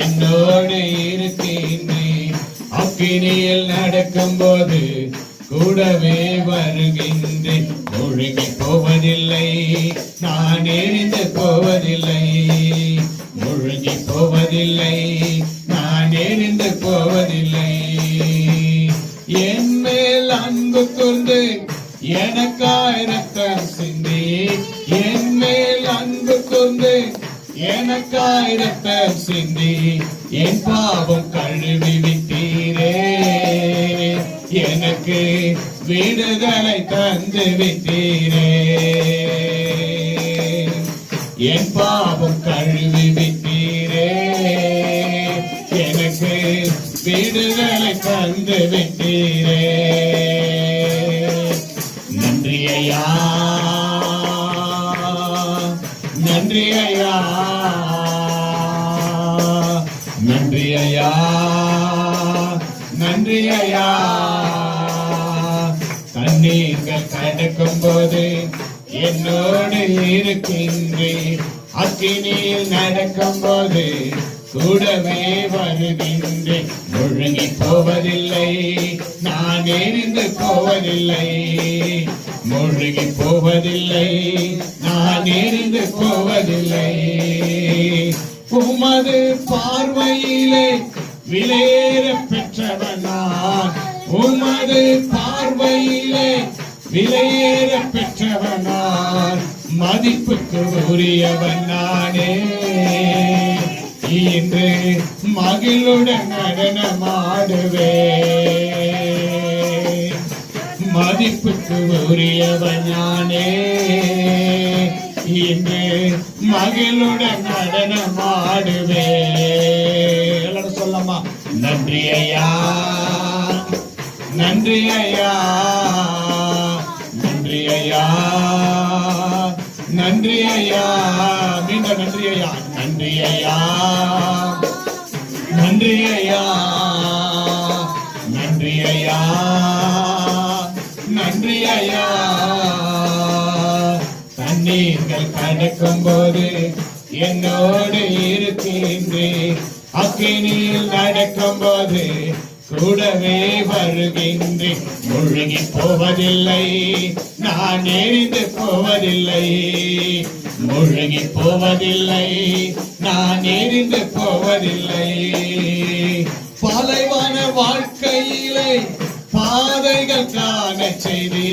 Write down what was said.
என்னோடு இருக்கின்றேன். அக்கினியில் நடக்கும் போது கூடவே வருகின்றேன். முழுகி போவதில்லை, நான் எரிந்து போவதில்லை. முழுகி போவதில்லை, நான் எரிந்து போவதில்லை. என் மேல் அன்பு கூர்ந்து எனக்காய் ரத்தம் சிந்தி, என் மேல் அன்பு கூர்ந்து எனக்காய் ரத்தம் சிந்தி, என் பாவம் கழுவி விட்டீரே. எனக்கு விடுதலை தந்து விட்டீரே. என் பாவம் கழுவி விட்டீரே. எனக்கு விடுதலை தந்து விட்டீரே. நன்றி ஐயா, நன்றி ஐயா, நன்றி ஐயா, நன்றி ஐயா. தண்ணீர்கள் கடக்கும் போது என்னோடு இருக்கின்றேன். அக்கினியில் நடக்கும் போது கூடவே வருகின்றேன். முழுகி போவதில்லை, நான் எரிந்து போவதில்லை. முழுகி போவதில்லை, நான் எரிந்து போவதில்லை. உமது பார்வையிலே விலையேற பெற்றவன் நான். உமது பார்வையிலே விலையேற பெற்றவன் நான். மதிப்புக்கு உரியவன் நானே. இன்று மகிழுடன் நடனமாடுவே. மதிப்புக்கு உரியவன் நானே. இன்று மகிழுடன் நடனமாடுவே. எல்லாரும் சொல்லமா, நன்றி ஐயா, நன்றி ஐயா, நன்றி ஐயா, நன்றி ஐயா. மீண்டும் நன்றி ஐயா, நன்றி ஐயா, நன்றி ஐயா, நன்றி ஐயா, நன்றி ஐயா. தண்ணீர்கள் கடக்கும் போது என்னோடு இருக்கின்றேன். அக்கினியில் நடக்கும் போது கூடவே வருகின்றேன். முழுகி போவதில்லை, நான் எரிந்து போவதில்லை. முழுகி போவதில்லை, நான் எரிந்து போவதில்லை. பாலைவன வாழ்க்கையிலே பாதைகள் காண செய்தி,